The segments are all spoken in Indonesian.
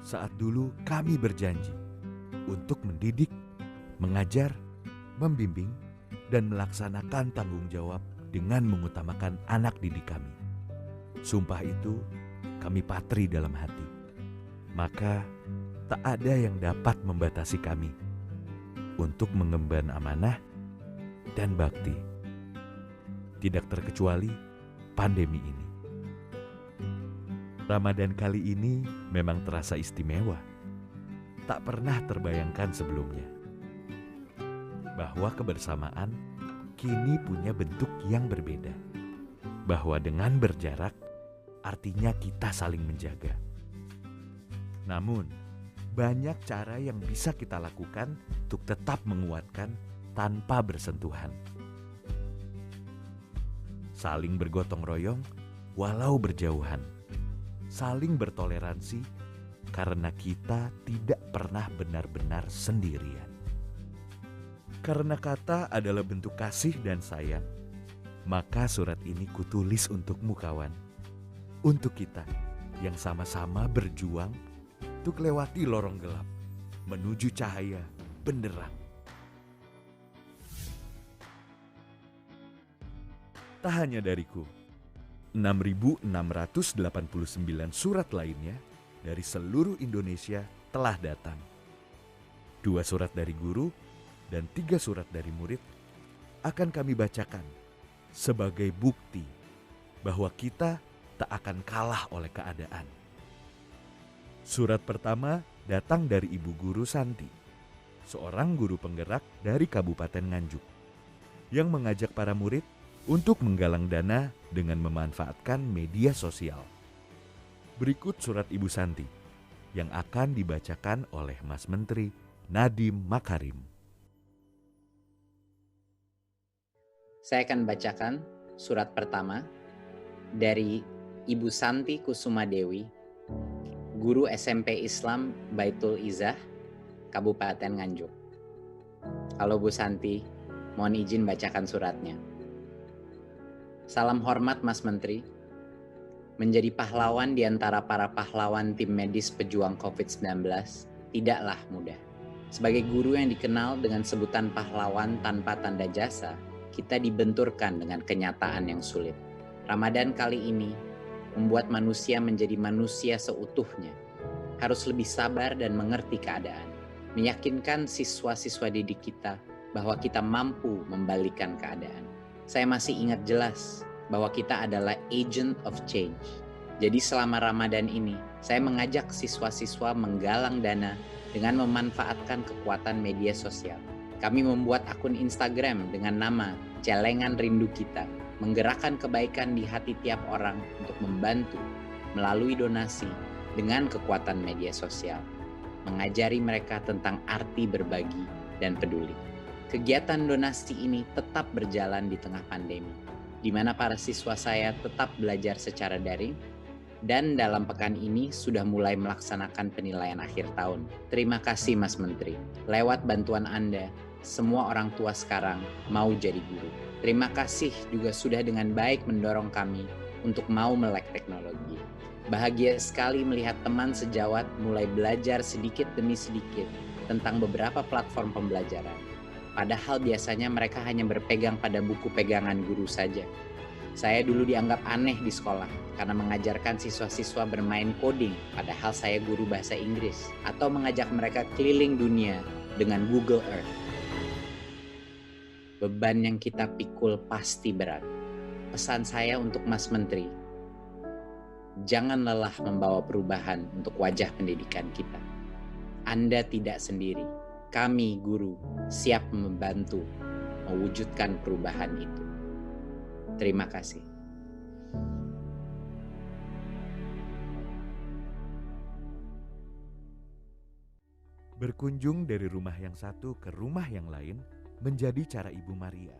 Saat dulu kami berjanji untuk mendidik, mengajar, membimbing, dan melaksanakan tanggung jawab dengan mengutamakan anak didik kami. Sumpah itu kami patri dalam hati. Maka tak ada yang dapat membatasi kami untuk mengemban amanah dan bakti. Tidak terkecuali pandemi ini. Ramadan kali ini memang terasa istimewa. Tak pernah terbayangkan sebelumnya bahwa kebersamaan kini punya bentuk yang berbeda. Bahwa dengan berjarak artinya kita saling menjaga. Namun, banyak cara yang bisa kita lakukan untuk tetap menguatkan tanpa bersentuhan. Saling bergotong royong walau berjauhan. Saling bertoleransi karena kita tidak pernah benar-benar sendirian. Karena kata adalah bentuk kasih dan sayang, maka surat ini kutulis untukmu kawan. Untuk kita yang sama-sama berjuang untuk lewati lorong gelap menuju cahaya benderang. Tak hanya dariku, 6.689 surat lainnya dari seluruh Indonesia telah datang. 2 surat dari guru dan 3 surat dari murid akan kami bacakan sebagai bukti bahwa kita tak akan kalah oleh keadaan. Surat pertama datang dari Ibu Guru Santi, seorang guru penggerak dari Kabupaten Nganjuk, yang mengajak para murid untuk menggalang dana dengan memanfaatkan media sosial. Berikut surat Ibu Santi yang akan dibacakan oleh Mas Menteri Nadiem Makarim. Saya akan bacakan surat pertama dari Ibu Santi Kusuma Dewi, Guru SMP Islam Baitul Izzah, Kabupaten Nganjuk. Halo Bu Santi, mohon izin bacakan suratnya. Salam hormat Mas Menteri. Menjadi pahlawan di antara para pahlawan tim medis pejuang COVID-19 tidaklah mudah. Sebagai guru yang dikenal dengan sebutan pahlawan tanpa tanda jasa, kita dibenturkan dengan kenyataan yang sulit. Ramadan kali ini membuat manusia menjadi manusia seutuhnya. Harus lebih sabar dan mengerti keadaan. Meyakinkan siswa-siswa didik kita bahwa kita mampu membalikkan keadaan. Saya masih ingat jelas bahwa kita adalah agent of change. Jadi selama Ramadan ini, saya mengajak siswa-siswa menggalang dana dengan memanfaatkan kekuatan media sosial. Kami membuat akun Instagram dengan nama Celengan Rindu Kita, menggerakkan kebaikan di hati tiap orang untuk membantu melalui donasi dengan kekuatan media sosial, mengajari mereka tentang arti berbagi dan peduli. Kegiatan donasi ini tetap berjalan di tengah pandemi, di mana para siswa saya tetap belajar secara daring, dan dalam pekan ini sudah mulai melaksanakan penilaian akhir tahun. Terima kasih Mas Menteri, lewat bantuan Anda, semua orang tua sekarang mau jadi guru. Terima kasih juga sudah dengan baik mendorong kami untuk mau melek teknologi. Bahagia sekali melihat teman sejawat mulai belajar sedikit demi sedikit tentang beberapa platform pembelajaran. Padahal biasanya mereka hanya berpegang pada buku pegangan guru saja. Saya dulu dianggap aneh di sekolah karena mengajarkan siswa-siswa bermain coding, padahal saya guru bahasa Inggris, atau mengajak mereka keliling dunia dengan Google Earth. Beban yang kita pikul pasti berat. Pesan saya untuk Mas Menteri, jangan lelah membawa perubahan untuk wajah pendidikan kita. Anda tidak sendiri. Kami, guru, siap membantu mewujudkan perubahan itu. Terima kasih. Berkunjung dari rumah yang satu ke rumah yang lain menjadi cara Ibu Maria,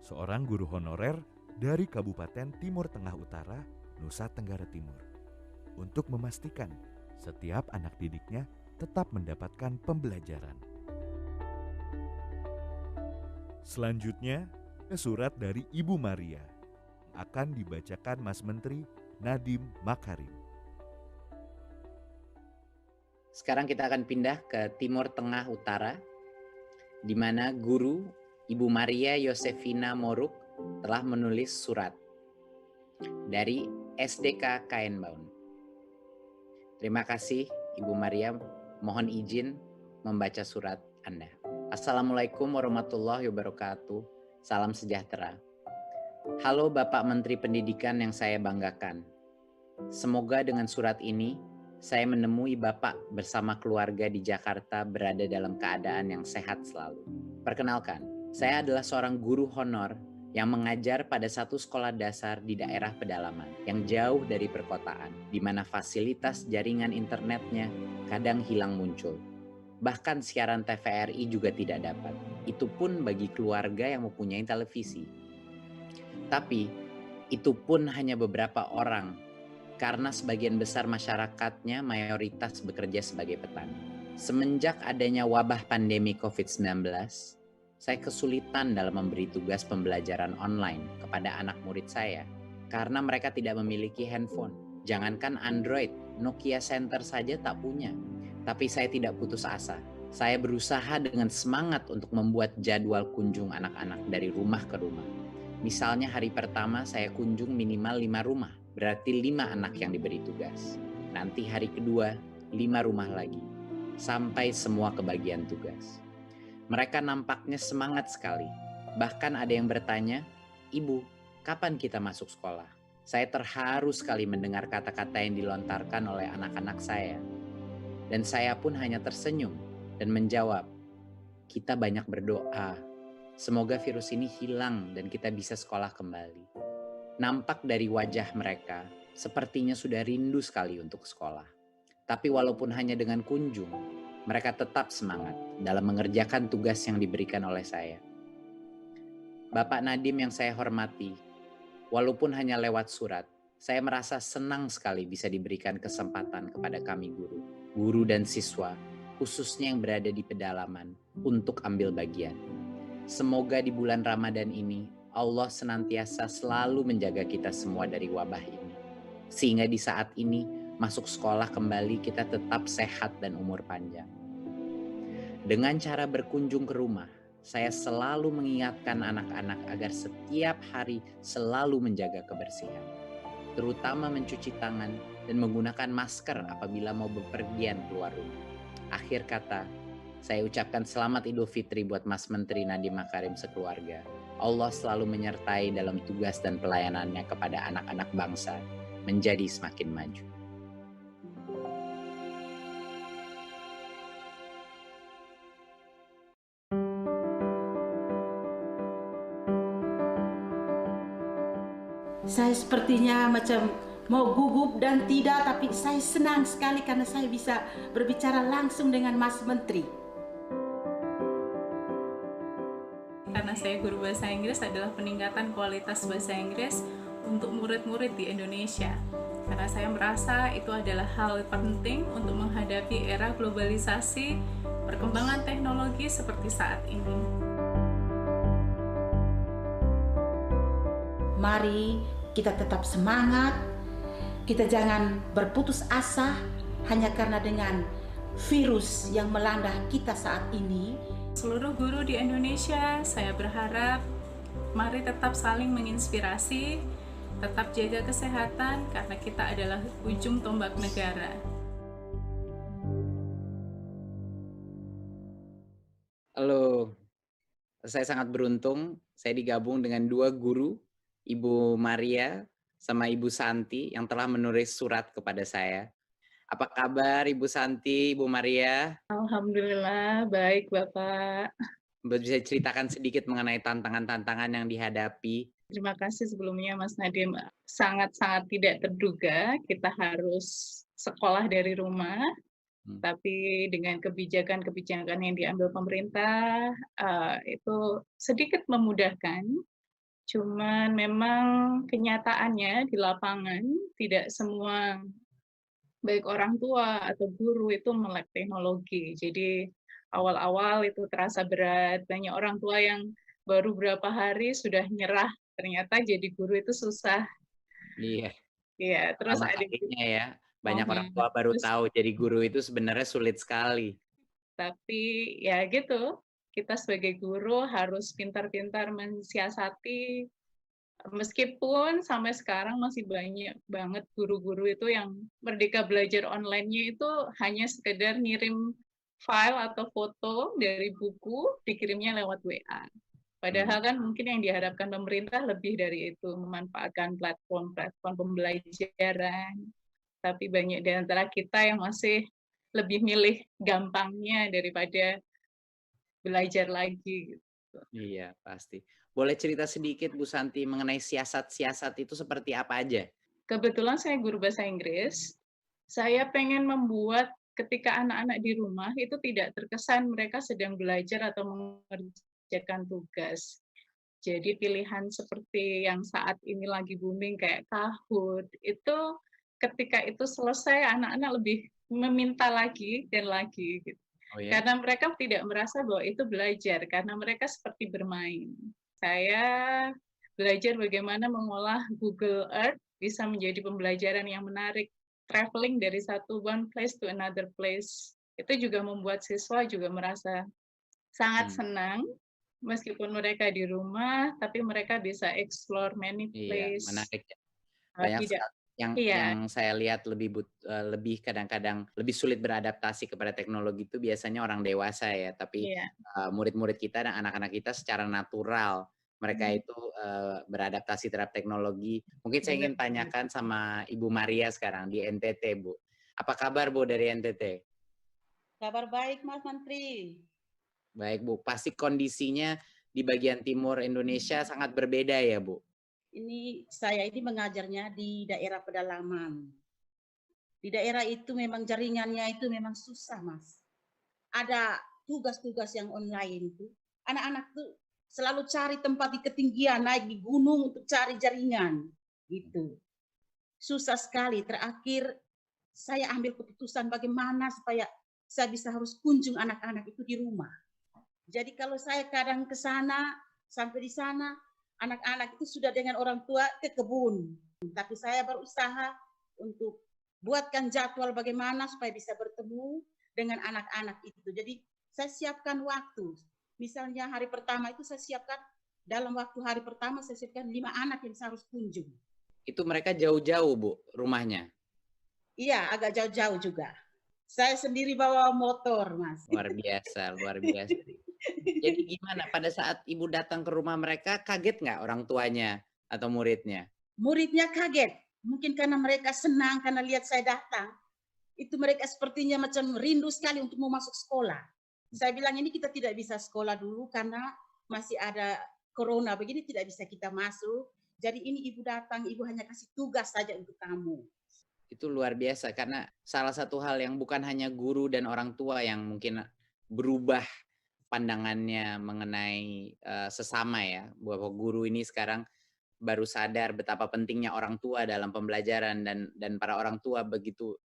seorang guru honorer dari Kabupaten Timur Tengah Utara, Nusa Tenggara Timur, untuk memastikan setiap anak didiknya tetap mendapatkan pembelajaran. Selanjutnya, surat dari Ibu Maria akan dibacakan Mas Menteri Nadiem Makarim. Sekarang kita akan pindah ke Timur Tengah Utara, di mana guru Ibu Maria Yosefina Moruk telah menulis surat dari SDK Kaenbaum. Terima kasih Ibu Maria, mohon izin membaca surat Anda. Assalamualaikum warahmatullahi wabarakatuh. Salam sejahtera. Halo Bapak Menteri Pendidikan yang saya banggakan. Semoga dengan surat ini saya menemui Bapak bersama keluarga di Jakarta berada dalam keadaan yang sehat selalu. Perkenalkan, saya adalah seorang guru honor yang mengajar pada satu sekolah dasar di daerah pedalaman yang jauh dari perkotaan, di mana fasilitas jaringan internetnya kadang hilang muncul. Bahkan siaran TVRI juga tidak dapat. Itu pun bagi keluarga yang mempunyai televisi. Tapi itu pun hanya beberapa orang, karena sebagian besar masyarakatnya mayoritas bekerja sebagai petani. Semenjak adanya wabah pandemi COVID-19, saya kesulitan dalam memberi tugas pembelajaran online kepada anak murid saya karena mereka tidak memiliki handphone. Jangankan Android, Nokia Center saja tak punya. Tapi saya tidak putus asa. Saya berusaha dengan semangat untuk membuat jadwal kunjung anak-anak dari rumah ke rumah. Misalnya hari pertama saya kunjung minimal 5 rumah, berarti 5 anak yang diberi tugas. Nanti hari kedua 5 rumah lagi, sampai semua kebagian tugas. Mereka nampaknya semangat sekali. Bahkan ada yang bertanya, "Ibu, kapan kita masuk sekolah?" Saya terharu sekali mendengar kata-kata yang dilontarkan oleh anak-anak saya. Dan saya pun hanya tersenyum dan menjawab, "Kita banyak berdoa. Semoga virus ini hilang dan kita bisa sekolah kembali." Nampak dari wajah mereka, sepertinya sudah rindu sekali untuk sekolah. Tapi walaupun hanya dengan kunjung, mereka tetap semangat dalam mengerjakan tugas yang diberikan oleh saya. Bapak Nadiem yang saya hormati, walaupun hanya lewat surat, saya merasa senang sekali bisa diberikan kesempatan kepada kami guru dan siswa, khususnya yang berada di pedalaman, untuk ambil bagian. Semoga di bulan Ramadan ini, Allah senantiasa selalu menjaga kita semua dari wabah ini. Sehingga di saat ini, masuk sekolah kembali kita tetap sehat dan umur panjang. Dengan cara berkunjung ke rumah, saya selalu mengingatkan anak-anak agar setiap hari selalu menjaga kebersihan, terutama mencuci tangan dan menggunakan masker apabila mau bepergian keluar rumah. Akhir kata, saya ucapkan selamat Idul Fitri buat Mas Menteri Nadiem Makarim sekeluarga. Allah selalu menyertai dalam tugas dan pelayanannya kepada anak-anak bangsa menjadi semakin maju. Saya sepertinya macam mau gugup dan tidak, tapi saya senang sekali karena saya bisa berbicara langsung dengan Mas Menteri. Karena saya guru bahasa Inggris adalah peningkatan kualitas bahasa Inggris untuk murid-murid di Indonesia. Karena saya merasa itu adalah hal penting untuk menghadapi era globalisasi, perkembangan teknologi seperti saat ini. Mari kita tetap semangat, kita jangan berputus asa hanya karena dengan virus yang melanda kita saat ini. Seluruh guru di Indonesia, saya berharap mari tetap saling menginspirasi, tetap jaga kesehatan karena kita adalah ujung tombak negara. Halo, saya sangat beruntung saya digabung dengan 2 guru, Ibu Maria sama Ibu Santi yang telah menulis surat kepada saya. Apa kabar Ibu Santi, Ibu Maria? Alhamdulillah, baik Bapak. Bisa ceritakan sedikit mengenai tantangan-tantangan yang dihadapi? Terima kasih sebelumnya Mas Nadiem. Sangat-sangat tidak terduga kita harus sekolah dari rumah, tapi dengan kebijakan-kebijakan yang diambil pemerintah itu sedikit memudahkan. Cuman memang kenyataannya di lapangan tidak semua baik orang tua atau guru itu melek teknologi. Jadi awal-awal itu terasa berat, banyak orang tua yang baru berapa hari sudah nyerah, ternyata jadi guru itu susah. Iya. Iya, terus Sama ada sakitnya ya. Banyak orang momen. tua baru Terus, tahu jadi guru itu sebenarnya sulit sekali. tapi ya gitu, kita sebagai guru harus pintar-pintar mensiasati, meskipun sampai sekarang masih banyak banget guru-guru itu yang Merdeka Belajar online-nya itu hanya sekedar ngirim file atau foto dari buku, dikirimnya lewat WA. Padahal kan mungkin yang diharapkan pemerintah lebih dari itu, memanfaatkan platform-platform pembelajaran. Tapi banyak di antara kita yang masih lebih milih gampangnya daripada belajar lagi. Gitu. Iya, pasti. Boleh cerita sedikit Bu Santi mengenai siasat-siasat itu seperti apa aja? Kebetulan saya guru bahasa Inggris, saya pengen membuat ketika anak-anak di rumah itu tidak terkesan mereka sedang belajar atau mengerjakan tugas. Jadi pilihan seperti yang saat ini lagi booming kayak Kahoot, itu ketika itu selesai anak-anak lebih meminta lagi dan lagi. Gitu. Oh ya? Karena mereka tidak merasa bahwa itu belajar, karena mereka seperti bermain. Saya belajar bagaimana mengolah Google Earth bisa menjadi pembelajaran yang menarik. Traveling dari one place to another place. Itu juga membuat siswa juga merasa sangat senang, meskipun mereka di rumah, tapi mereka bisa explore many place. Iya, menarik. Banyak sekali yang saya lihat lebih kadang-kadang lebih sulit beradaptasi kepada teknologi itu biasanya orang dewasa ya, tapi murid-murid kita dan anak-anak kita secara natural mereka itu beradaptasi terhadap teknologi. Mungkin saya ingin tanyakan sama Ibu Maria sekarang di NTT, Bu. Apa kabar Bu dari NTT? Kabar baik, Mas Menteri. Baik Bu, pasti kondisinya di bagian timur Indonesia sangat berbeda ya Bu? Saya ini mengajarnya di daerah pedalaman. Di daerah itu memang jaringannya itu memang susah, Mas. Ada tugas-tugas yang online itu. Anak-anak tuh selalu cari tempat di ketinggian, naik di gunung untuk cari jaringan. Gitu. Susah sekali. Terakhir saya ambil keputusan bagaimana supaya saya bisa harus kunjung anak-anak itu di rumah. Jadi kalau saya kadang ke sana, sampai di sana, anak-anak itu sudah dengan orang tua ke kebun. Tapi saya berusaha untuk buatkan jadwal bagaimana supaya bisa bertemu dengan anak-anak itu. Jadi saya siapkan waktu. Misalnya hari pertama itu saya siapkan, dalam waktu hari pertama saya siapkan 5 anak yang saya harus kunjung. Itu mereka jauh-jauh Bu rumahnya? Iya, agak jauh-jauh juga. Saya sendiri bawa motor, Mas. Luar biasa, luar biasa. Jadi gimana pada saat Ibu datang ke rumah mereka, kaget nggak orang tuanya atau muridnya? Muridnya kaget. Mungkin karena mereka senang karena lihat saya datang. Itu mereka sepertinya macam rindu sekali untuk mau masuk sekolah. Saya bilang ini kita tidak bisa sekolah dulu karena masih ada corona. Begini tidak bisa kita masuk. Jadi ini Ibu datang, Ibu hanya kasih tugas saja untuk kamu. Itu luar biasa karena salah satu hal yang bukan hanya guru dan orang tua yang mungkin berubah pandangannya mengenai sesama ya, bahwa guru ini sekarang baru sadar betapa pentingnya orang tua dalam pembelajaran dan para orang tua begitu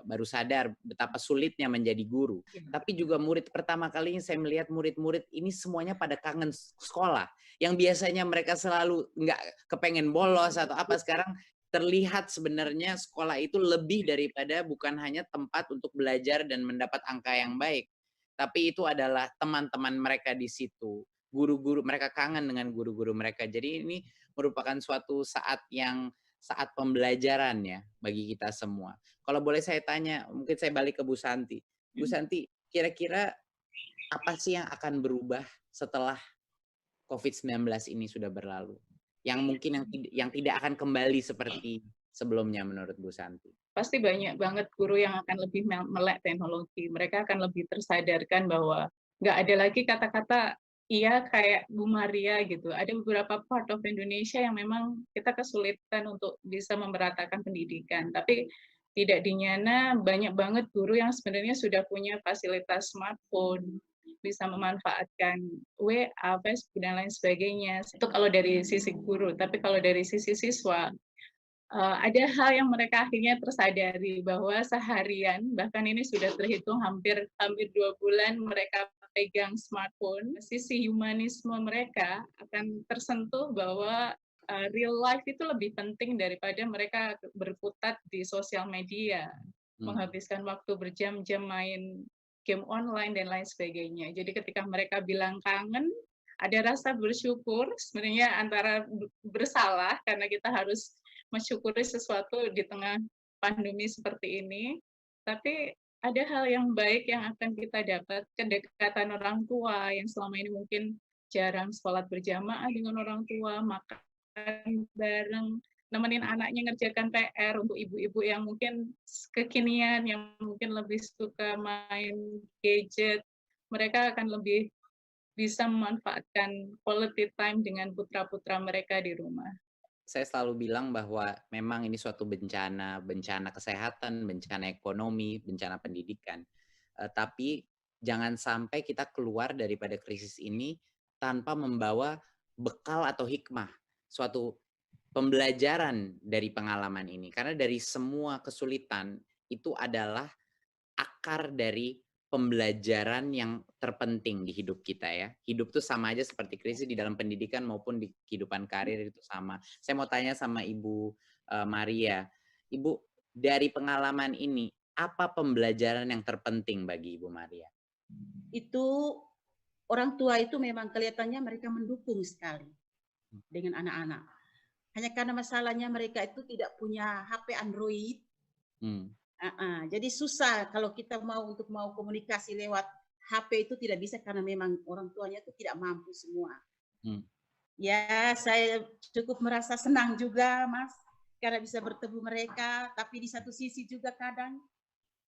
baru sadar betapa sulitnya menjadi guru. Tapi juga murid pertama kalinya saya melihat murid-murid ini semuanya pada kangen sekolah. Yang biasanya mereka selalu nggak kepengen bolos atau apa, sekarang terlihat sebenarnya sekolah itu lebih daripada bukan hanya tempat untuk belajar dan mendapat angka yang baik. Tapi itu adalah teman-teman mereka di situ. Guru-guru, mereka kangen dengan guru-guru mereka. Jadi ini merupakan suatu saat pembelajaran ya bagi kita semua. Kalau boleh saya tanya, mungkin saya balik ke Bu Santi. Bu Santi, kira-kira apa sih yang akan berubah setelah COVID-19 ini sudah berlalu? Yang mungkin yang tidak akan kembali seperti sebelumnya menurut Bu Santi? Pasti banyak banget guru yang akan lebih melek teknologi. Mereka akan lebih tersadarkan bahwa nggak ada lagi kata-kata iya kayak Bu Maria gitu. Ada beberapa part of Indonesia yang memang kita kesulitan untuk bisa memeratakan pendidikan. Tapi tidak dinyana banyak banget guru yang sebenarnya sudah punya fasilitas smartphone, bisa memanfaatkan WA, Facebook, dan lain sebagainya. Itu kalau dari sisi guru. Tapi kalau dari sisi siswa, ada hal yang mereka akhirnya tersadari bahwa seharian, bahkan ini sudah terhitung hampir 2 bulan mereka pegang smartphone, sisi humanisme mereka akan tersentuh bahwa real life itu lebih penting daripada mereka berkutat di sosial media, menghabiskan waktu berjam-jam main game online dan lain sebagainya. Jadi ketika mereka bilang kangen, ada rasa bersyukur, sebenarnya antara bersalah karena kita harus mensyukuri sesuatu di tengah pandemi seperti ini, tapi ada hal yang baik yang akan kita dapat, kedekatan orang tua yang selama ini mungkin jarang sholat berjamaah dengan orang tua, makan bareng, nemenin anaknya ngerjakan PR untuk ibu-ibu yang mungkin kekinian, yang mungkin lebih suka main gadget, mereka akan lebih bisa memanfaatkan quality time dengan putra-putra mereka di rumah. Saya selalu bilang bahwa memang ini suatu bencana kesehatan, bencana ekonomi, bencana pendidikan. Tapi jangan sampai kita keluar daripada krisis ini tanpa membawa bekal atau hikmah, suatu pembelajaran dari pengalaman ini. Karena dari semua kesulitan itu adalah akar dari pembelajaran yang terpenting di hidup kita ya. Hidup tuh sama aja seperti krisis di dalam pendidikan maupun di kehidupan karir itu sama. Saya mau tanya sama Ibu Maria. Ibu, dari pengalaman ini, apa pembelajaran yang terpenting bagi Ibu Maria? Itu orang tua itu memang kelihatannya mereka mendukung sekali dengan anak-anak. Hanya karena masalahnya mereka itu tidak punya HP Android. Jadi susah kalau kita mau komunikasi lewat HP itu tidak bisa karena memang orang tuanya itu tidak mampu semua. Ya, saya cukup merasa senang juga, Mas, karena bisa bertemu mereka. Tapi di satu sisi juga kadang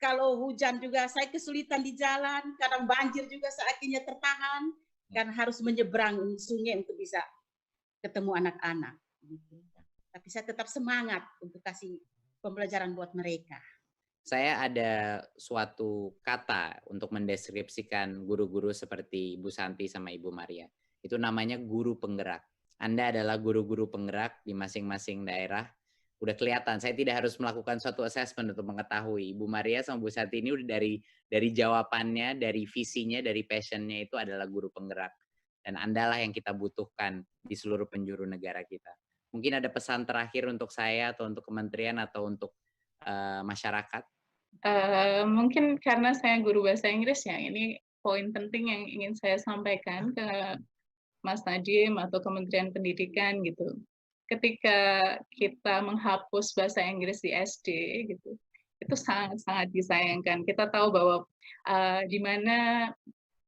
kalau hujan juga saya kesulitan di jalan, kadang banjir juga saya akhirnya tertahan karena harus menyeberang sungai untuk bisa ketemu anak-anak. Tapi saya tetap semangat untuk kasih pembelajaran buat mereka. Saya ada suatu kata untuk mendeskripsikan guru-guru seperti Ibu Santi sama Ibu Maria. Itu namanya guru penggerak. Anda adalah guru-guru penggerak di masing-masing daerah. Udah kelihatan, saya tidak harus melakukan suatu assessment untuk mengetahui. Ibu Maria sama Bu Santi ini udah dari jawabannya, dari visinya, dari passionnya itu adalah guru penggerak. Dan Andalah yang kita butuhkan di seluruh penjuru negara kita. Mungkin ada pesan terakhir untuk saya atau untuk kementerian atau untuk masyarakat? Mungkin karena saya guru bahasa Inggris ya, ini poin penting yang ingin saya sampaikan ke Mas Nadiem atau Kementerian Pendidikan gitu. Ketika kita menghapus bahasa Inggris di SD gitu, itu sangat-sangat disayangkan. Kita tahu bahwa di mana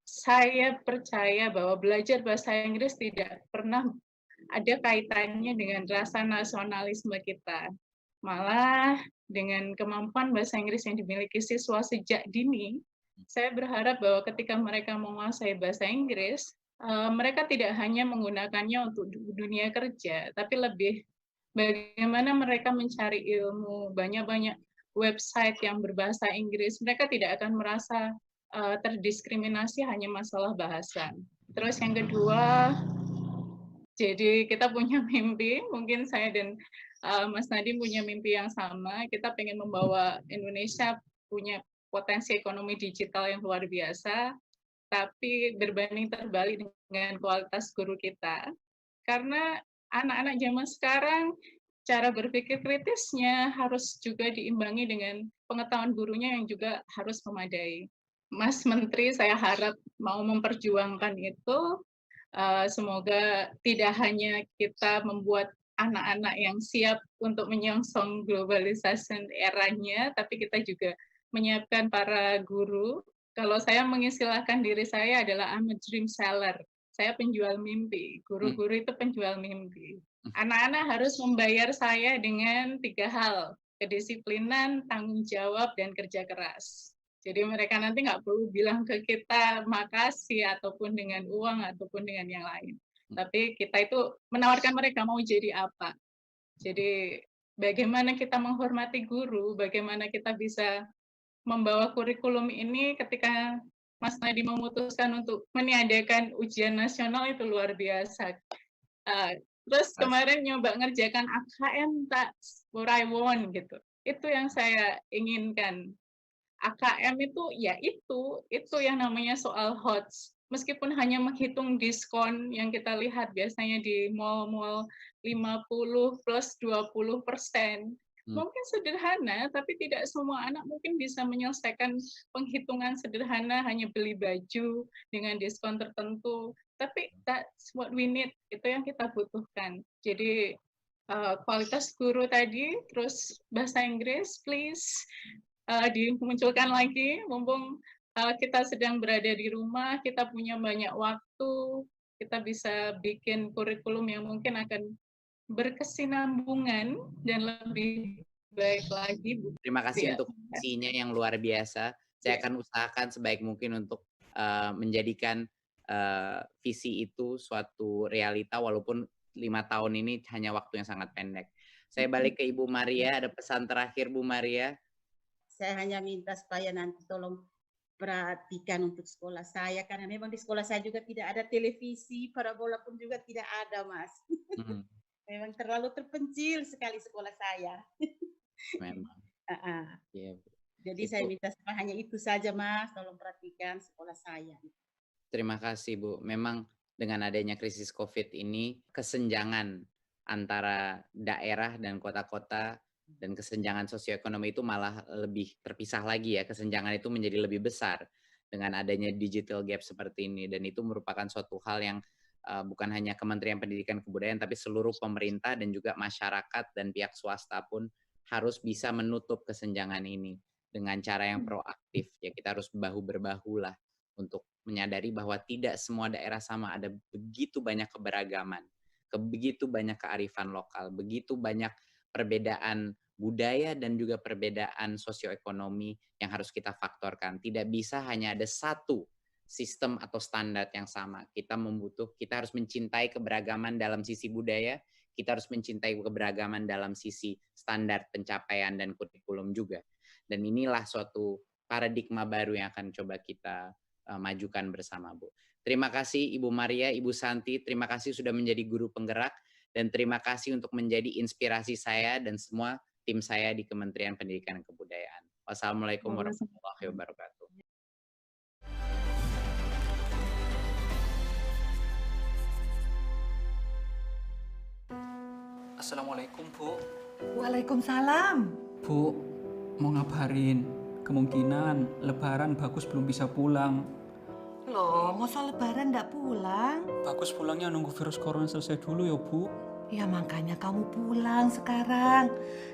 saya percaya bahwa belajar bahasa Inggris tidak pernah ada kaitannya dengan rasa nasionalisme kita. Malah dengan kemampuan bahasa Inggris yang dimiliki siswa sejak dini, saya berharap bahwa ketika mereka menguasai bahasa Inggris, mereka tidak hanya menggunakannya untuk dunia kerja, tapi lebih bagaimana mereka mencari ilmu, banyak-banyak website yang berbahasa Inggris, mereka tidak akan merasa terdiskriminasi hanya masalah bahasa. Terus yang kedua, jadi kita punya mimpi, mungkin saya dan Mas Nadiem punya mimpi yang sama, kita pengen membawa Indonesia punya potensi ekonomi digital yang luar biasa, tapi berbanding terbalik dengan kualitas guru kita. Karena anak-anak zaman sekarang, cara berpikir kritisnya harus juga diimbangi dengan pengetahuan gurunya yang juga harus memadai. Mas Menteri, saya harap mau memperjuangkan itu, semoga tidak hanya kita membuat anak-anak yang siap untuk menyongsong globalisasi eranya, tapi kita juga menyiapkan para guru. Kalau saya mengistilahkan diri saya adalah I'm a dream seller. Saya penjual mimpi. Guru-guru itu penjual mimpi. Anak-anak harus membayar saya dengan 3 hal. Kedisiplinan, tanggung jawab, dan kerja keras. Jadi mereka nanti nggak perlu bilang ke kita makasih ataupun dengan uang ataupun dengan yang lain. Tapi kita itu menawarkan mereka mau jadi apa. Jadi bagaimana kita menghormati guru, bagaimana kita bisa membawa kurikulum ini ketika Mas Nadiem memutuskan untuk meniadakan ujian nasional itu luar biasa. Terus kemarin nyoba ngerjakan AKM, that's what I want gitu. Itu yang saya inginkan. AKM itu ya itu yang namanya soal HOTS. meskipun hanya menghitung diskon yang kita lihat biasanya di mall-mall 50 plus 20%. Mungkin sederhana, tapi tidak semua anak mungkin bisa menyelesaikan penghitungan sederhana hanya beli baju dengan diskon tertentu. Tapi that's what we need, itu yang kita butuhkan. Jadi kualitas guru tadi, terus bahasa Inggris, please dimunculkan lagi, mumpung kita sedang berada di rumah, kita punya banyak waktu, kita bisa bikin kurikulum yang mungkin akan berkesinambungan dan lebih baik lagi. Terima kasih untuk visinya yang luar biasa. Saya akan usahakan sebaik mungkin untuk menjadikan visi itu suatu realita, walaupun 5 tahun ini hanya waktu yang sangat pendek. Saya balik ke Ibu Maria, ada pesan terakhir Bu Maria. Saya hanya minta supaya nanti tolong perhatikan untuk sekolah saya, karena memang di sekolah saya juga tidak ada televisi, parabola pun juga tidak ada, Mas. Memang terlalu terpencil sekali sekolah saya. Memang. Ya, jadi saya minta hanya itu saja, Mas, tolong perhatikan sekolah saya. Terima kasih, Bu. Memang dengan adanya krisis COVID ini, kesenjangan antara daerah dan kota-kota dan kesenjangan sosioekonomi itu malah lebih terpisah lagi ya. Kesenjangan itu menjadi lebih besar dengan adanya digital gap seperti ini, dan itu merupakan suatu hal yang bukan hanya Kementerian Pendidikan dan Kebudayaan, tapi seluruh pemerintah dan juga masyarakat dan pihak swasta pun harus bisa menutup kesenjangan ini dengan cara yang proaktif. Ya, kita harus bahu-berbahu lah untuk menyadari bahwa tidak semua daerah sama, ada begitu banyak keberagaman, begitu banyak kearifan lokal, begitu banyak perbedaan budaya dan juga perbedaan sosioekonomi yang harus kita faktorkan. Tidak bisa hanya ada satu sistem atau standar yang sama. Kita harus mencintai keberagaman dalam sisi budaya, kita harus mencintai keberagaman dalam sisi standar pencapaian dan kurikulum juga. Dan inilah suatu paradigma baru yang akan coba kita majukan bersama, Bu. Terima kasih Ibu Maria, Ibu Santi, terima kasih sudah menjadi guru penggerak, dan terima kasih untuk menjadi inspirasi saya dan semua tim saya di Kementerian Pendidikan dan Kebudayaan. Wassalamualaikum warahmatullahi wabarakatuh. Assalamualaikum, Bu. Waalaikumsalam. Bu, mau ngabarin, kemungkinan Lebaran Bagus belum bisa pulang. Loh, masa Lebaran nggak pulang? Bagus pulangnya nunggu virus corona selesai dulu ya, Bu. Ya makanya kamu pulang sekarang.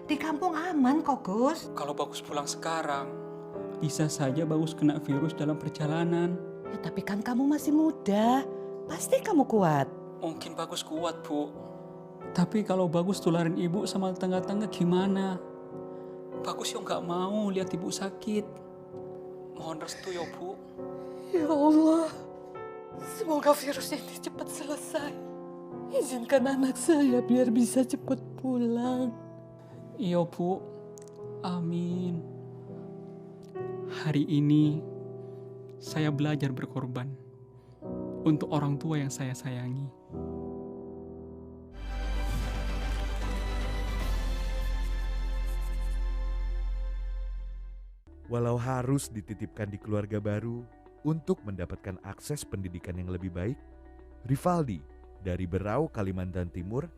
Di kampung aman kok, Gus. Kalau Bagus pulang sekarang, bisa saja Bagus kena virus dalam perjalanan. Ya tapi kan kamu masih muda. Pasti kamu kuat. Mungkin Bagus kuat, Bu. Tapi kalau Bagus tularin ibu sama tetangga-tetangga gimana? Bagus ya nggak mau lihat ibu sakit. Mohon restu ya, Bu. Ya Allah, semoga virus ini cepat selesai. Izinkan anak saya biar bisa cepat pulang. Iya, Bu. Amin. Hari ini saya belajar berkorban untuk orang tua yang saya sayangi. Walau harus dititipkan di keluarga baru untuk mendapatkan akses pendidikan yang lebih baik, Rivaldi dari Berau, Kalimantan Timur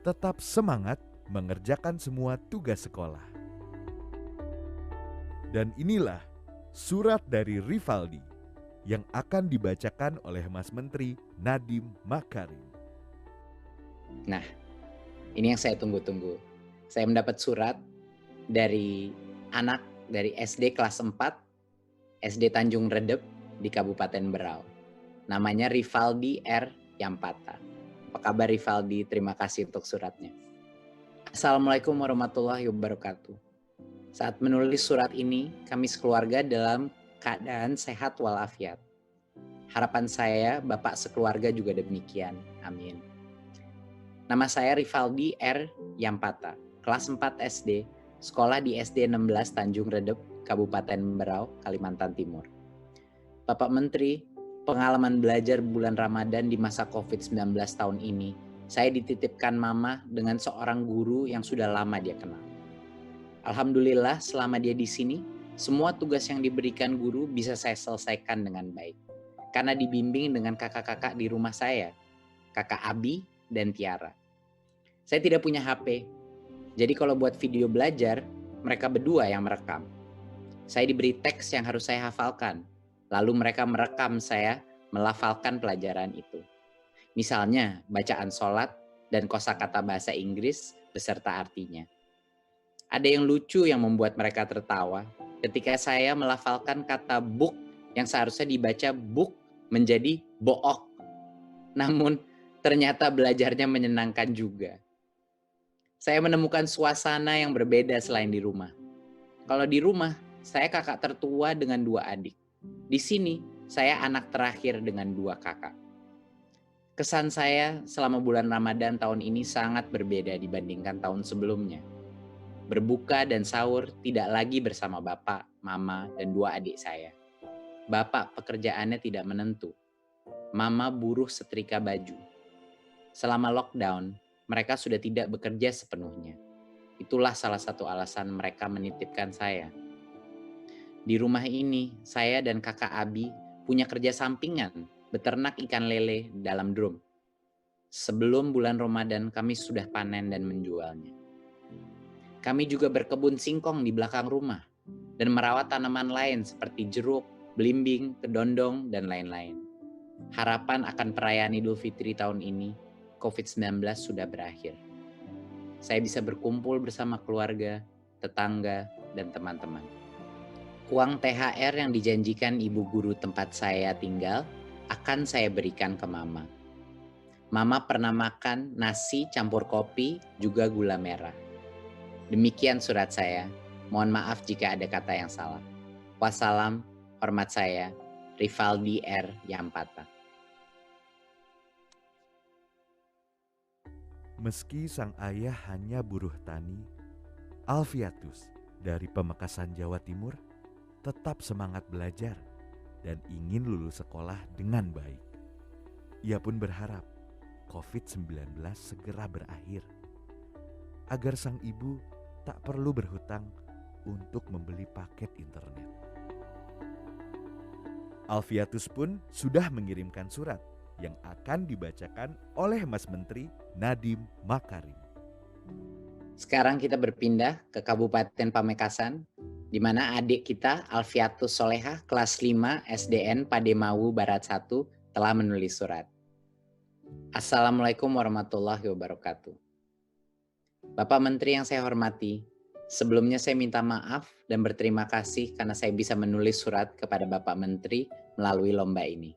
tetap semangat mengerjakan semua tugas sekolah. Dan inilah surat dari Rivaldi yang akan dibacakan oleh Mas Menteri Nadiem Makarim. Nah, ini yang saya tunggu-tunggu. Saya mendapat surat dari anak dari SD kelas 4, SD Tanjung Redep di Kabupaten Berau. Namanya Rivaldi R. Yampata. Apa kabar Rivaldi? Terima kasih untuk suratnya. Assalamualaikum warahmatullahi wabarakatuh. Saat menulis surat ini, kami sekeluarga dalam keadaan sehat walafiat. Harapan saya, Bapak sekeluarga juga demikian. Amin. Nama saya Rivaldi R. Yampata, kelas 4 SD, sekolah di SD 16 Tanjung Redep, Kabupaten Berau, Kalimantan Timur. Bapak Menteri, pengalaman belajar bulan Ramadan di masa COVID-19 tahun ini, saya dititipkan Mama dengan seorang guru yang sudah lama dia kenal. Alhamdulillah selama dia di sini, semua tugas yang diberikan guru bisa saya selesaikan dengan baik. karena dibimbing dengan kakak-kakak di rumah saya, kakak Abi dan Tiara. Saya tidak punya HP, jadi kalau buat video belajar, mereka berdua yang merekam. Saya diberi teks yang harus saya hafalkan, lalu mereka merekam saya melafalkan pelajaran itu. Misalnya bacaan sholat dan kosakata bahasa Inggris beserta artinya. Ada yang lucu yang membuat mereka tertawa ketika saya melafalkan kata book yang seharusnya dibaca book menjadi book. Namun ternyata belajarnya menyenangkan juga. Saya menemukan suasana yang berbeda selain di rumah. Kalau di rumah, saya kakak tertua dengan 2 adik. Di sini, saya anak terakhir dengan 2 kakak. Kesan saya selama bulan Ramadan tahun ini sangat berbeda dibandingkan tahun sebelumnya. Berbuka dan sahur tidak lagi bersama bapak, mama, dan 2 adik saya. Bapak pekerjaannya tidak menentu. Mama buruh setrika baju. Selama lockdown, mereka sudah tidak bekerja sepenuhnya. Itulah salah satu alasan mereka menitipkan saya. Di rumah ini, saya dan kakak Abi punya kerja sampingan, beternak ikan lele dalam drum. Sebelum bulan Ramadan, kami sudah panen dan menjualnya. Kami juga berkebun singkong di belakang rumah dan merawat tanaman lain seperti jeruk, belimbing, kedondong, dan lain-lain. Harapan akan perayaan Idul Fitri tahun ini, COVID-19 sudah berakhir. Saya bisa berkumpul bersama keluarga, tetangga, dan teman-teman. Uang THR yang dijanjikan ibu guru tempat saya tinggal akan saya berikan ke mama. Mama pernah makan nasi campur kopi juga gula merah. Demikian surat saya. Mohon maaf jika ada kata yang salah. Wassalam, hormat saya, Rivaldi R. Yampata. Meski sang ayah hanya buruh tani, Alfiatus dari Pamekasan, Jawa Timur tetap semangat belajar dan ingin lulus sekolah dengan baik. Ia pun berharap COVID-19 segera berakhir, agar sang ibu tak perlu berhutang untuk membeli paket internet. Alfiatus pun sudah mengirimkan surat yang akan dibacakan oleh Mas Menteri Nadiem Makarim. Sekarang kita berpindah ke Kabupaten Pamekasan, di mana adik kita Alfiatus Solehah kelas 5 SDN Pademawu Barat 1 telah menulis surat. Assalamualaikum warahmatullahi wabarakatuh. Bapak Menteri yang saya hormati, sebelumnya saya minta maaf dan berterima kasih karena saya bisa menulis surat kepada Bapak Menteri melalui lomba ini.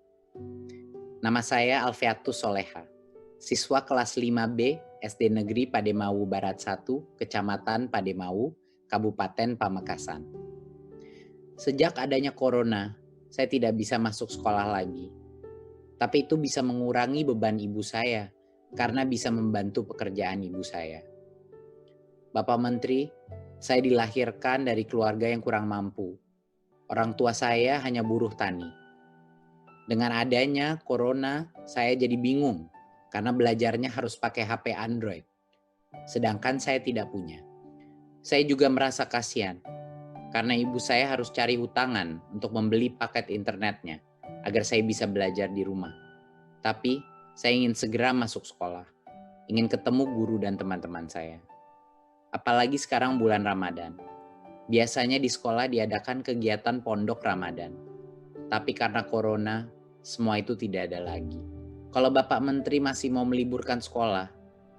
Nama saya Alfiatus Solehah, siswa kelas 5B SD Negeri Pademawu Barat 1, Kecamatan Pademawu, Kabupaten Pamekasan. Sejak adanya corona, saya tidak bisa masuk sekolah lagi. Tapi itu bisa mengurangi beban ibu saya karena bisa membantu pekerjaan ibu saya. Bapak Menteri, saya dilahirkan dari keluarga yang kurang mampu. Orang tua saya hanya buruh tani. Dengan adanya corona, saya jadi bingung karena belajarnya harus pakai HP Android. Sedangkan saya tidak punya. Saya juga merasa kasihan karena ibu saya harus cari hutangan untuk membeli paket internetnya agar saya bisa belajar di rumah. Tapi saya ingin segera masuk sekolah, ingin ketemu guru dan teman-teman saya. Apalagi sekarang bulan Ramadan. Biasanya di sekolah diadakan kegiatan pondok Ramadan. Tapi karena corona, semua itu tidak ada lagi. Kalau Bapak Menteri masih mau meliburkan sekolah,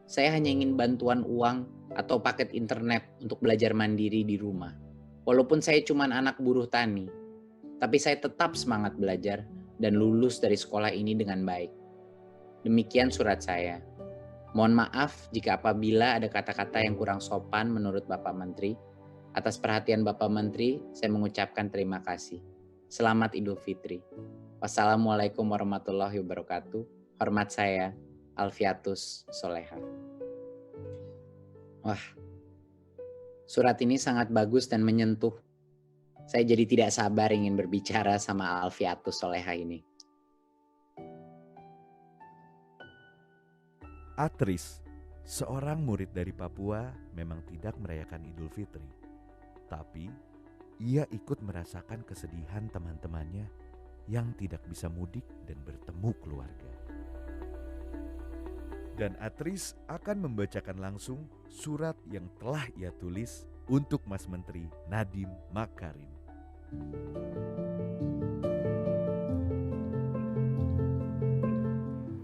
saya hanya ingin bantuan uang atau paket internet untuk belajar mandiri di rumah. Walaupun saya cuma anak buruh tani, tapi saya tetap semangat belajar dan lulus dari sekolah ini dengan baik. Demikian surat saya. Mohon maaf jika apabila ada kata-kata yang kurang sopan menurut Bapak Menteri. Atas perhatian Bapak Menteri, saya mengucapkan terima kasih. Selamat Idul Fitri. Wassalamualaikum warahmatullahi wabarakatuh. Hormat saya, Alfiatus Solehah. Wah, surat ini sangat bagus dan menyentuh. Saya jadi tidak sabar ingin berbicara sama Alfiatus Solehah ini. Atris, seorang murid dari Papua, memang tidak merayakan Idul Fitri. Tapi ia ikut merasakan kesedihan teman-temannya yang tidak bisa mudik dan bertemu keluarga. Dan Atris akan membacakan langsung surat yang telah ia tulis untuk Mas Menteri Nadiem Makarim.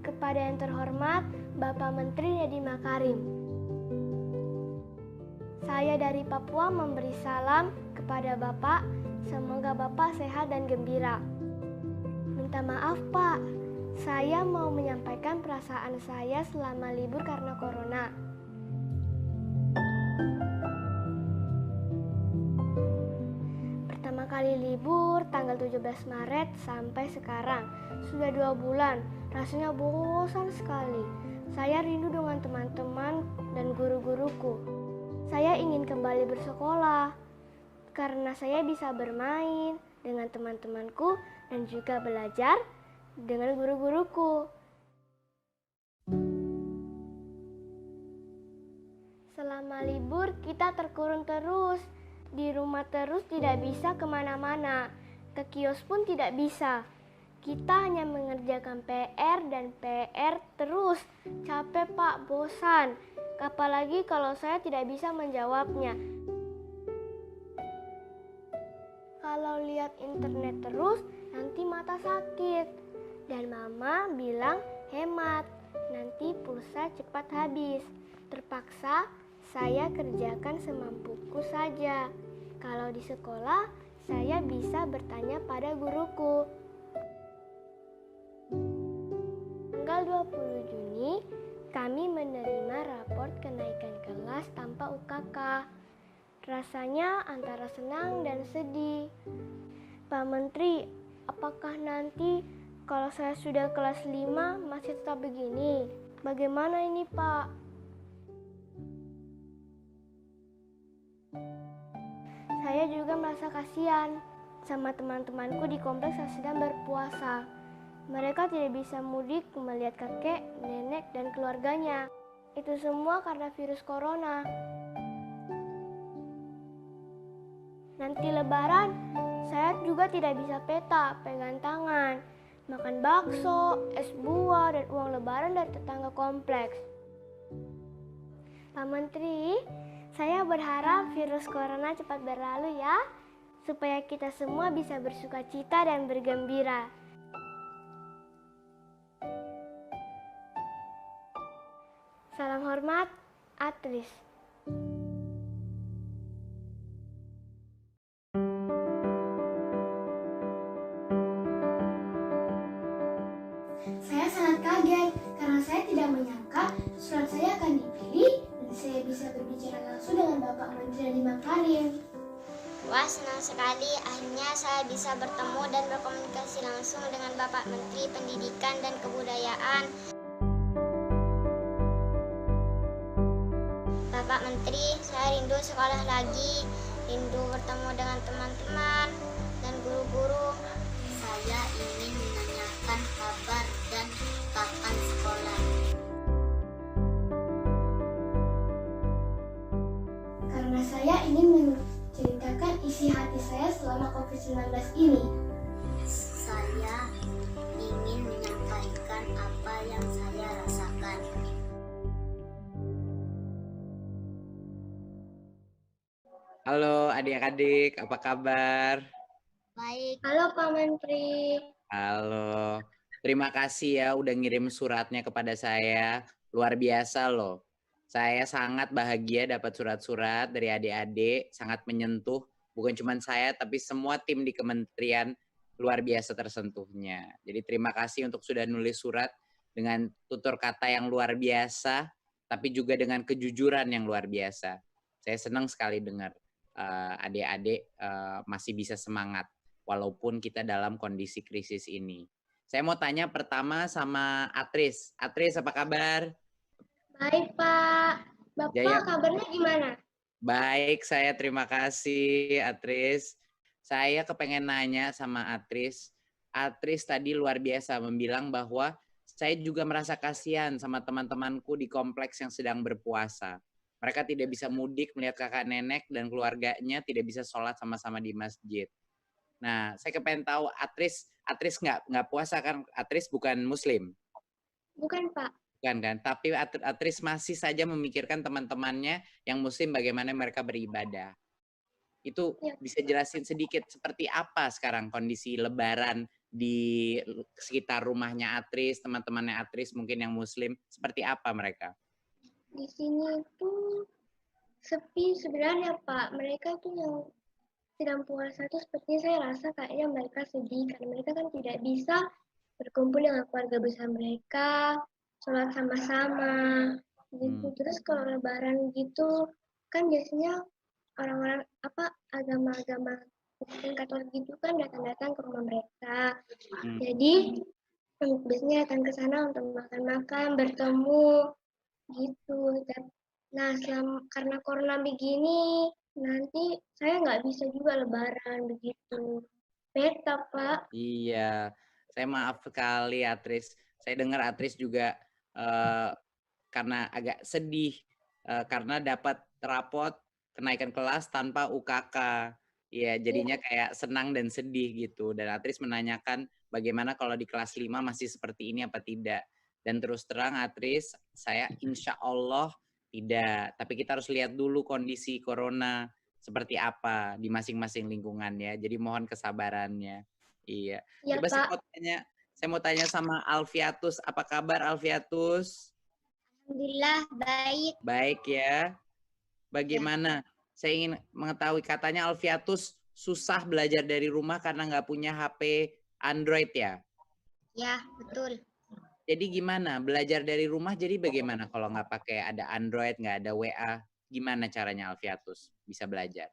Kepada yang terhormat Bapak Menteri Nadiem Makarim, saya dari Papua memberi salam kepada Bapak. Semoga Bapak sehat dan gembira. Minta maaf Pak, saya mau menyampaikan perasaan saya selama libur karena corona. Pertama kali libur tanggal 17 Maret sampai sekarang. Sudah 2 bulan, rasanya bosan sekali. Saya rindu dengan teman-teman dan guru-guruku. Saya ingin kembali bersekolah, karena saya bisa bermain dengan teman-temanku dan juga belajar dengan guru-guruku. Selama libur kita terkurung terus, di rumah terus tidak bisa kemana-mana, ke kios pun tidak bisa. Kita hanya mengerjakan PR dan PR terus, capek Pak, bosan. Apalagi kalau saya tidak bisa menjawabnya. Kalau lihat internet terus, nanti mata sakit. Dan Mama bilang hemat, nanti pulsa cepat habis. Terpaksa saya kerjakan semampuku saja. Kalau di sekolah, saya bisa bertanya pada guruku. Tanggal 20 Juni, kami menerima raport kenaikan kelas tanpa UKK. Rasanya antara senang dan sedih. Pak Menteri, apakah nanti kalau saya sudah kelas 5 masih tetap begini? Bagaimana ini Pak? Saya juga merasa kasihan sama teman-temanku di kompleks yang sedang berpuasa. Mereka tidak bisa mudik melihat kakek, nenek, dan keluarganya. Itu semua karena virus corona. Nanti lebaran, saya juga tidak bisa peta, pegang tangan, makan bakso, es buah, dan uang lebaran dari tetangga kompleks. Pak Menteri, saya berharap virus corona cepat berlalu ya, supaya kita semua bisa bersukacita dan bergembira. Salam hormat, Atris. Saya sangat kaget karena saya tidak menyangka surat saya akan dipilih dan saya bisa berbicara langsung dengan Bapak Menteri Nadiem Makarim. Wah, senang sekali akhirnya saya bisa bertemu dan berkomunikasi langsung dengan Bapak Menteri Pendidikan dan Kebudayaan. Bapak Menteri, saya rindu sekolah lagi, rindu bertemu dengan teman-teman dan guru-guru. Saya ingin menanyakan kabar dan kapan sekolah. Karena saya ingin menceritakan isi hati saya selama COVID-19 ini. Saya ingin menyampaikan apa yang saya rasakan. Halo adik-adik, apa kabar? Baik. Halo Pak Menteri. Halo, terima kasih ya udah ngirim suratnya kepada saya. Luar biasa loh. Saya sangat bahagia dapat surat-surat dari adik-adik, sangat menyentuh. Bukan cuma saya, tapi semua tim di kementerian luar biasa tersentuhnya. Jadi terima kasih untuk sudah nulis surat dengan tutur kata yang luar biasa, tapi juga dengan kejujuran yang luar biasa. Saya senang sekali dengar adik-adik masih bisa semangat walaupun kita dalam kondisi krisis ini. Saya mau tanya pertama sama Atris. Atris, apa kabar? Baik Pak. Bapak Jaya. kabarnya gimana? Baik, saya terima kasih Atris. Saya kepengen nanya sama Atris. Atris tadi luar biasa membilang bahwa saya juga merasa kasihan sama teman-temanku di kompleks yang sedang berpuasa. Mereka tidak bisa mudik melihat kakak nenek dan keluarganya tidak bisa sholat sama-sama di masjid. Nah, saya kepengen tahu Atris nggak puasa kan? Atris bukan Muslim, Bukan, Pak. bukan kan? Tapi Atris masih saja memikirkan teman-temannya yang Muslim bagaimana mereka beribadah. Itu Ya. bisa jelasin sedikit seperti apa sekarang kondisi Lebaran di sekitar rumahnya Atris, teman-temannya Atris mungkin yang Muslim, seperti apa mereka? Di sini tuh sepi sebenarnya, Pak. Mereka tuh yang sedang puasa tuh sepertinya saya rasa kayaknya mereka sedih karena mereka kan tidak bisa berkumpul dengan keluarga besar mereka, sholat sama-sama gitu. Terus kalau Lebaran gitu kan biasanya orang-orang agama-agama Kristen Katolik gitu kan datang-datang ke rumah mereka. Jadi biasanya datang ke sana untuk makan-makan, bertemu gitu. Nah, karena corona begini, nanti saya nggak bisa juga Lebaran begitu. Beta, Pak. Iya, saya maaf sekali Atris. Saya dengar Atris juga karena agak sedih karena dapat rapot kenaikan kelas tanpa UKK. Ya, jadinya kayak senang dan sedih gitu. Dan Atris menanyakan bagaimana kalau di kelas 5 masih seperti ini apa tidak. Dan terus terang Atris, saya insya Allah tidak. Tapi kita harus lihat dulu kondisi corona seperti apa di masing-masing lingkungan ya. Jadi mohon kesabarannya. Iya. Ya, Coba Pak. saya mau tanya sama Alfiatus. Apa kabar Alfiatus? Alhamdulillah baik. Baik ya. Bagaimana? Saya ingin mengetahui, katanya Alfiatus susah belajar dari rumah karena nggak punya HP Android ya? Ya, betul. Jadi gimana? Belajar dari rumah jadi bagaimana kalau nggak pakai ada Android, nggak ada WA? Gimana caranya Alfiatus bisa belajar?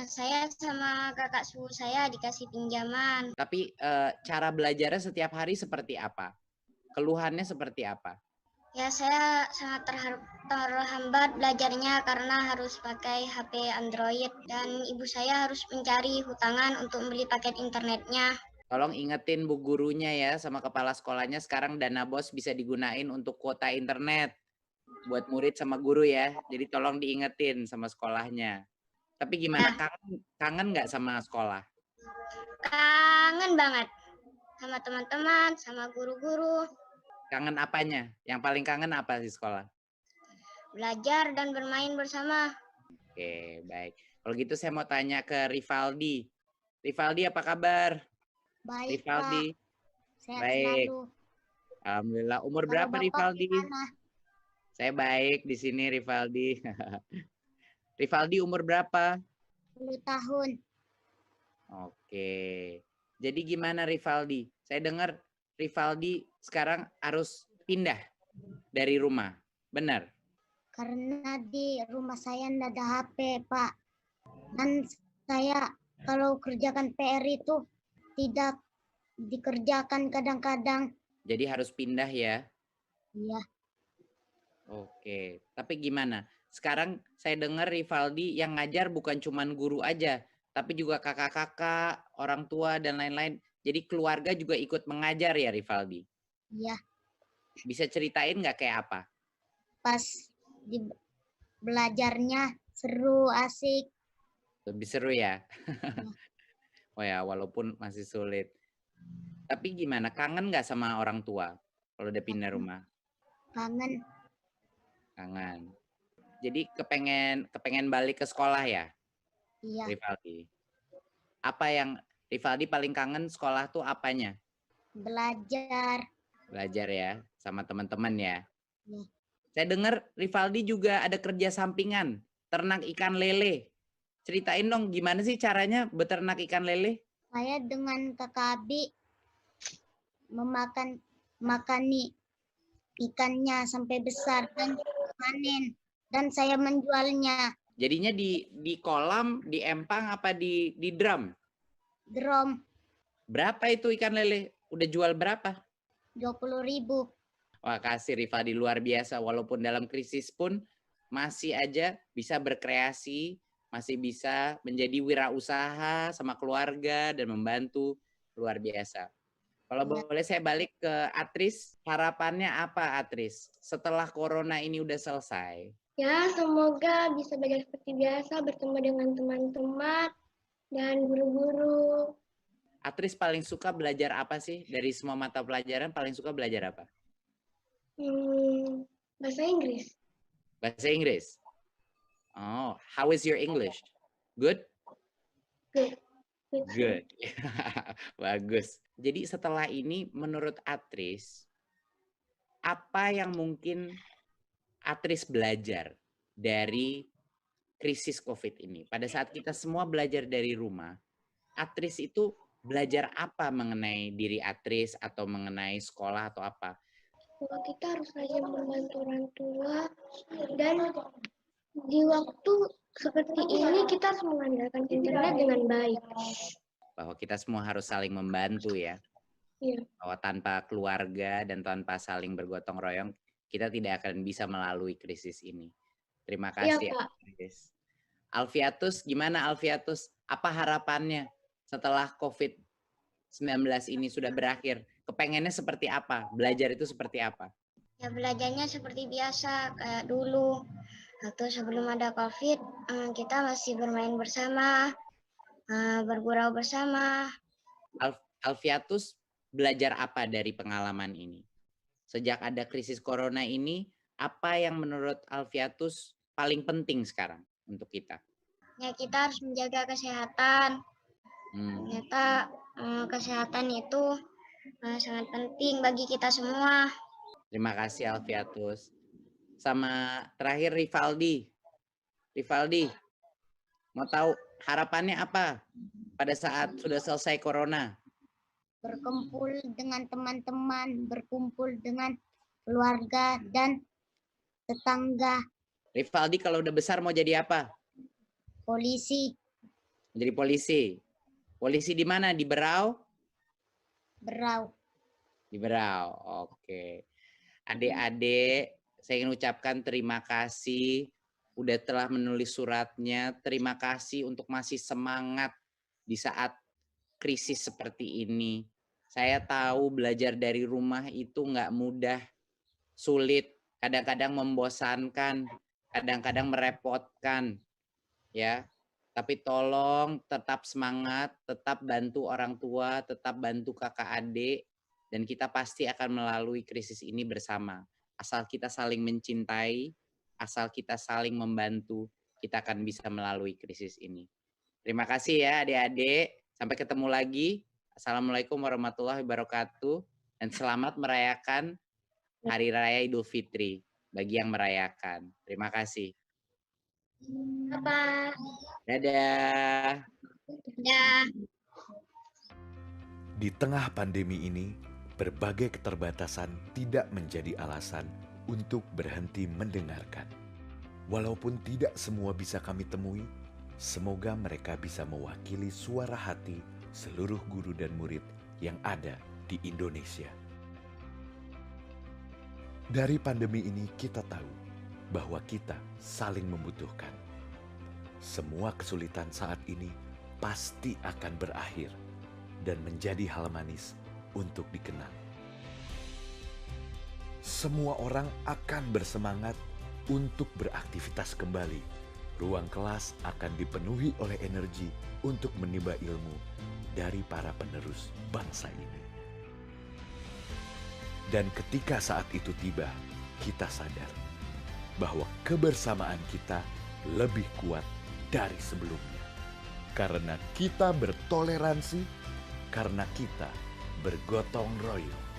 Saya sama kakak sepupu saya dikasih pinjaman. Tapi cara belajarnya setiap hari seperti apa? Keluhannya seperti apa? Ya, saya sangat terhambat belajarnya karena harus pakai HP Android dan ibu saya harus mencari hutangan untuk membeli paket internetnya. Tolong ingetin bu gurunya ya sama kepala sekolahnya, sekarang dana BOS bisa digunain untuk kuota internet buat murid sama guru ya. Jadi tolong diingetin sama sekolahnya. Tapi gimana, kangen nggak sama sekolah? Kangen banget sama teman-teman, sama guru-guru. Kangen apanya? Yang paling kangen apa di sekolah? Belajar dan bermain bersama. Oke, baik. Kalau gitu saya mau tanya ke Rivaldi. Rivaldi apa kabar? Baik, Rivaldi. Pak. Sehat Baik. selalu. Alhamdulillah. Umur Kalau berapa Bapak Rivaldi? gimana? Saya baik di sini Rivaldi. Rivaldi umur berapa? 10 tahun. Oke. Jadi gimana Rivaldi? Saya dengar Rivaldi sekarang harus pindah dari rumah. Benar? Karena di rumah saya tidak ada HP, Pak. Dan saya kalau kerjakan PR itu tidak dikerjakan kadang-kadang. Jadi harus pindah ya? Iya. Oke. Tapi gimana? Sekarang saya dengar Rivaldi yang ngajar bukan cuman guru aja, tapi juga kakak-kakak, orang tua, dan lain-lain. Jadi keluarga juga ikut mengajar ya Rivaldi? Iya. Bisa ceritain nggak kayak apa? Pas di belajarnya seru, asik. Lebih seru ya? Oh ya, walaupun masih sulit. Tapi gimana? Kangen nggak sama orang tua kalau udah pindah rumah? Kangen. Kangen. Jadi kepengen balik ke sekolah ya? Iya. Rivaldi. Apa yang Rivaldi paling kangen sekolah tuh apanya? Belajar. Belajar ya, sama teman-teman ya. Iya. Saya dengar Rivaldi juga ada kerja sampingan, ternak ikan lele. Ceritain dong gimana sih caranya beternak ikan lele? Saya dengan kakak Abi makani ikannya sampai besar dan panen. Dan saya menjualnya. Jadinya di kolam, di empang apa di drum? Drum. Berapa itu ikan lele? Udah jual berapa? 20.000. Wah, kasih Rivaldi luar biasa. Walaupun dalam krisis pun masih aja bisa berkreasi, masih bisa menjadi wirausaha sama keluarga dan membantu. Luar biasa. Kalau boleh saya balik ke Atris, harapannya apa Atris? Setelah corona ini udah selesai. Ya, semoga bisa belajar seperti biasa, bertemu dengan teman-teman, dan guru-guru. Atris paling suka belajar apa sih? Dari semua mata pelajaran paling suka belajar apa? Bahasa Inggris. Bahasa Inggris. Oh, how is your English? Good? Good. Good. Bagus. Jadi setelah ini menurut Atris, apa yang mungkin Atris belajar dari krisis COVID ini? Pada saat kita semua belajar dari rumah, Atris itu belajar apa mengenai diri Atris atau mengenai sekolah atau apa? Kita harus rajin membantu orang tua, dan di waktu seperti ini kita harus mengandalkan internet dengan baik. Bahwa kita semua harus saling membantu ya. Iya. Bahwa tanpa keluarga dan tanpa saling bergotong royong, kita tidak akan bisa melalui krisis ini. Terima kasih. Iya, Pak. Atris. Alfiatus, gimana Alfiatus? Apa harapannya setelah COVID-19 ini sudah berakhir? Kepengennya seperti apa? Belajar itu seperti apa? Ya, belajarnya seperti biasa kayak dulu. Waktu sebelum ada COVID, kita masih bermain bersama, bergurau bersama. Alfiatus belajar apa dari pengalaman ini? Sejak ada krisis corona ini, apa yang menurut Alfiatus paling penting sekarang untuk kita? Ya, kita harus menjaga kesehatan. Ternyata kesehatan itu sangat penting bagi kita semua. Terima kasih Alfiatus. Sama terakhir Rivaldi. Rivaldi, mau tahu harapannya apa pada saat sudah selesai corona? Berkumpul dengan teman-teman, berkumpul dengan keluarga dan tetangga. Rivaldi kalau udah besar mau jadi apa? Polisi. Menjadi polisi. Polisi di mana? Di Berau? Berau. Di Berau, oke. Adik-adik, saya ingin ucapkan terima kasih udah telah menulis suratnya. Terima kasih untuk masih semangat di saat krisis seperti ini. Saya tahu belajar dari rumah itu nggak mudah, sulit, kadang-kadang membosankan, kadang-kadang merepotkan, ya. Tapi tolong tetap semangat, tetap bantu orang tua, tetap bantu kakak adik, dan kita pasti akan melalui krisis ini bersama. Asal kita saling mencintai, asal kita saling membantu, kita akan bisa melalui krisis ini. Terima kasih ya adik-adik. Sampai ketemu lagi. Assalamualaikum warahmatullahi wabarakatuh. Dan selamat merayakan Hari Raya Idul Fitri bagi yang merayakan. Terima kasih. Bye-bye. Dadah. Dadah. Di tengah pandemi ini, berbagai keterbatasan tidak menjadi alasan untuk berhenti mendengarkan. Walaupun tidak semua bisa kami temui, semoga mereka bisa mewakili suara hati seluruh guru dan murid yang ada di Indonesia. Dari pandemi ini kita tahu bahwa kita saling membutuhkan. Semua kesulitan saat ini pasti akan berakhir dan menjadi hal manis untuk dikenang. Semua orang akan bersemangat untuk beraktivitas kembali. Ruang kelas akan dipenuhi oleh energi untuk menimba ilmu dari para penerus bangsa ini. Dan ketika saat itu tiba, kita sadar bahwa kebersamaan kita lebih kuat dari sebelumnya. Karena kita bertoleransi, karena kita bergotong royong.